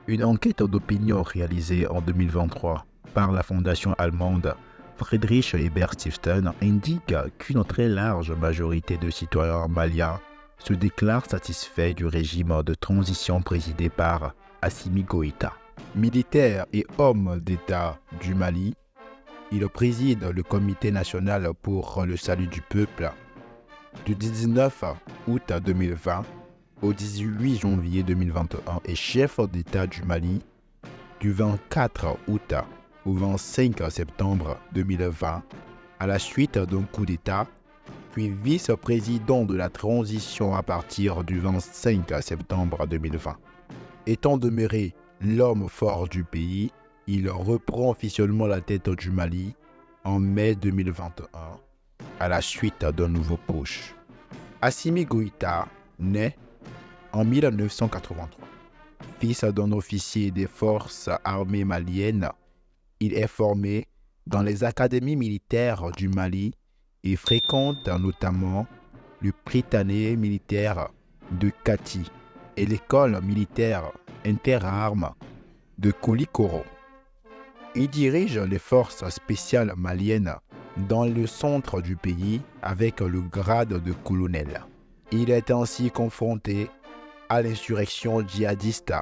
Une enquête d'opinion réalisée en 2023 par la fondation allemande Friedrich Ebert Stiftung indique qu'une très large majorité de citoyens maliens se déclarent satisfaits du régime de transition présidé par Assimi Goïta. Militaire et homme d'État du Mali, il préside le Comité national pour le salut du peuple du 19 août 2020 au 18 janvier 2021 et chef d'État du Mali du 24 août au 25 septembre 2020 à la suite d'un coup d'État, puis vice-président de la transition à partir du 25 septembre 2020. Étant demeuré l'homme fort du pays, il reprend officiellement la tête du Mali en mai 2021 à la suite d'un nouveau putsch. Assimi Goïta naît en 1983. Fils d'un officier des forces armées maliennes, il est formé dans les académies militaires du Mali et fréquente notamment le Prytanée militaire de Kati et l'école militaire interarmes de Koulikoro. Il dirige les forces spéciales maliennes dans le centre du pays avec le grade de colonel. Il est ainsi confronté à l'insurrection djihadiste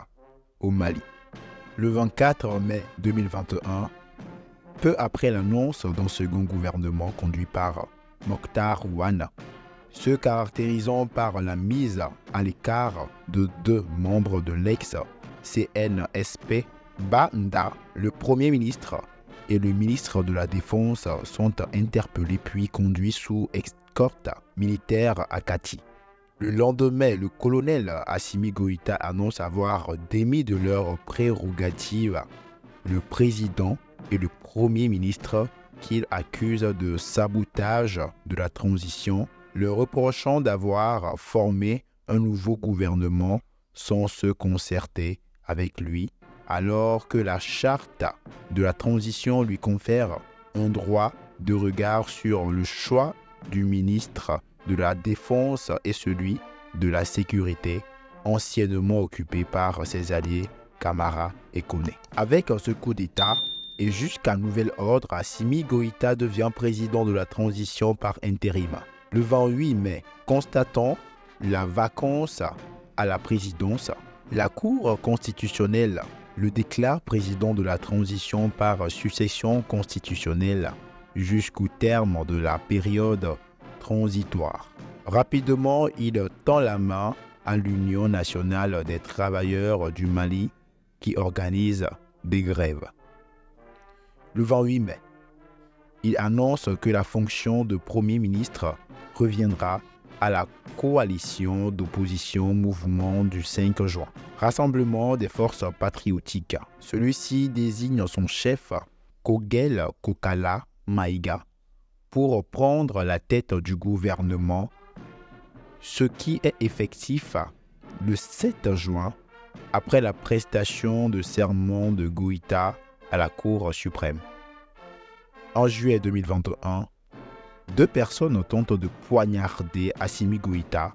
au Mali. Le 24 mai 2021, peu après l'annonce d'un second gouvernement conduit par Mokhtar Ouane, se caractérisant par la mise à l'écart de deux membres de l'ex-CNSP, Banda, le Premier ministre et le ministre de la Défense sont interpellés puis conduits sous escorte militaire à Kati. Le lendemain, le colonel Assimi Goïta annonce avoir démis de leurs prérogatives le président et le premier ministre qu'il accuse de sabotage de la transition, le reprochant d'avoir formé un nouveau gouvernement sans se concerter avec lui, alors que la charte de la transition lui confère un droit de regard sur le choix du ministre de la Défense et celui de la Sécurité, anciennement occupé par ses alliés Camara et Koné. Avec ce coup d'État et jusqu'à nouvel ordre, Assimi Goïta devient président de la transition par intérim. Le 28 mai, constatant la vacance à la présidence, la Cour constitutionnelle le déclare président de la transition par succession constitutionnelle jusqu'au terme de la période transitoire. Rapidement, il tend la main à l'Union nationale des travailleurs du Mali qui organise des grèves. Le 28 mai, il annonce que la fonction de Premier ministre reviendra à la coalition d'opposition Mouvement du 5 juin, Rassemblement des forces patriotiques. Celui-ci désigne son chef, Kogel Kokala Maïga, pour prendre la tête du gouvernement, ce qui est effectif le 7 juin après la prestation de serment de Goïta à la Cour suprême. En juillet 2021, deux personnes tentent de poignarder Assimi Goïta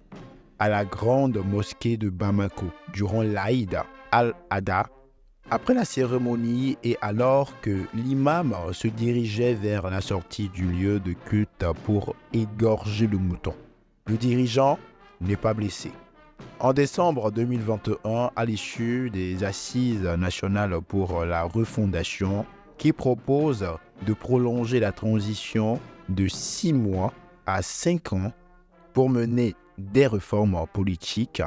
à la grande mosquée de Bamako durant l'Aïd al-Adha. Après la cérémonie et alors que l'imam se dirigeait vers la sortie du lieu de culte pour égorger le mouton, le dirigeant n'est pas blessé. En décembre 2021, à l'issue des Assises nationales pour la refondation, qui propose de prolonger la transition de 6 mois à 5 ans pour mener des réformes politiques,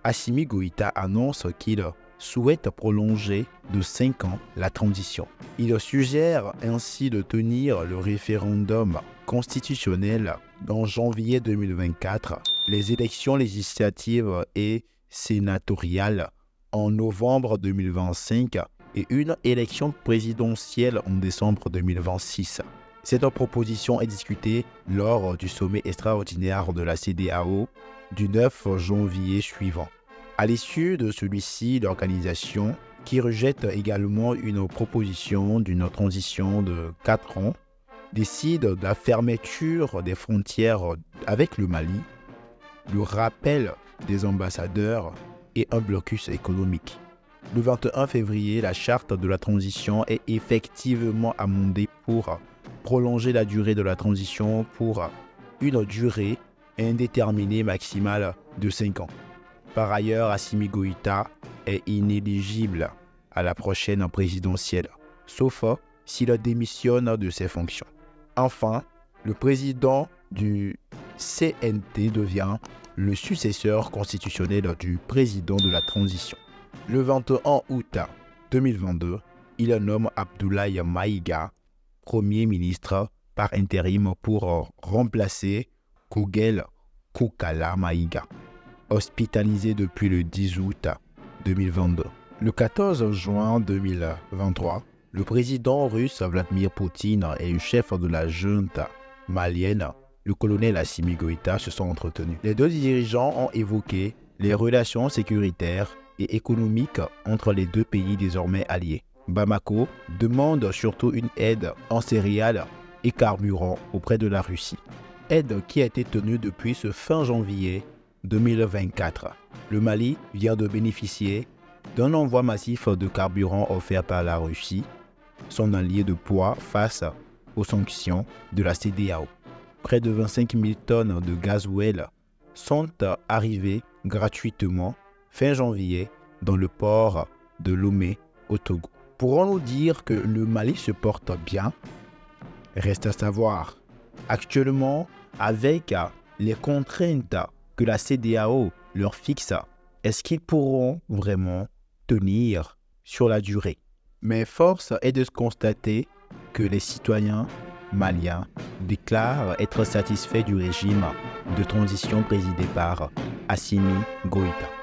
Assimi Goïta annonce qu'il souhaite prolonger de 5 ans la transition. Il suggère ainsi de tenir le référendum constitutionnel en janvier 2024, les élections législatives et sénatoriales en novembre 2025 et une élection présidentielle en décembre 2026. Cette proposition est discutée lors du sommet extraordinaire de la CEDEAO du 9 janvier suivant. À l'issue de celui-ci, l'organisation, qui rejette également une proposition d'une transition de 4 ans, décide de la fermeture des frontières avec le Mali, le rappel des ambassadeurs et un blocus économique. Le 21 février, la charte de la transition est effectivement amendée pour prolonger la durée de la transition pour une durée indéterminée maximale de 5 ans. Par ailleurs, Assimi Goïta est inéligible à la prochaine présidentielle, sauf s'il démissionne de ses fonctions. Enfin, le président du CNT devient le successeur constitutionnel du président de la transition. Le 21 août 2022, il nomme Abdoulaye Maïga Premier ministre par intérim pour remplacer Kogel Kokala Maïga, hospitalisé depuis le 10 août 2022. Le 14 juin 2023, le président russe Vladimir Poutine et le chef de la junte malienne, le colonel Assimi Goïta, se sont entretenus. Les deux dirigeants ont évoqué les relations sécuritaires et économiques entre les deux pays désormais alliés. Bamako demande surtout une aide en céréales et carburant auprès de la Russie. Aide qui a été tenue depuis ce fin janvier 2024. Le Mali vient de bénéficier d'un envoi massif de carburant offert par la Russie, son allié de poids face aux sanctions de la CEDEAO. Près de 25 000 tonnes de gasoil sont arrivées gratuitement fin janvier dans le port de Lomé au Togo. Pourrons-nous dire que le Mali se porte bien? Reste à savoir. Actuellement, avec les contraintes que la CEDEAO leur fixe, est-ce qu'ils pourront vraiment tenir sur la durée? Mais force est de constater que les citoyens maliens déclarent être satisfaits du régime de transition présidé par Assimi Goïta.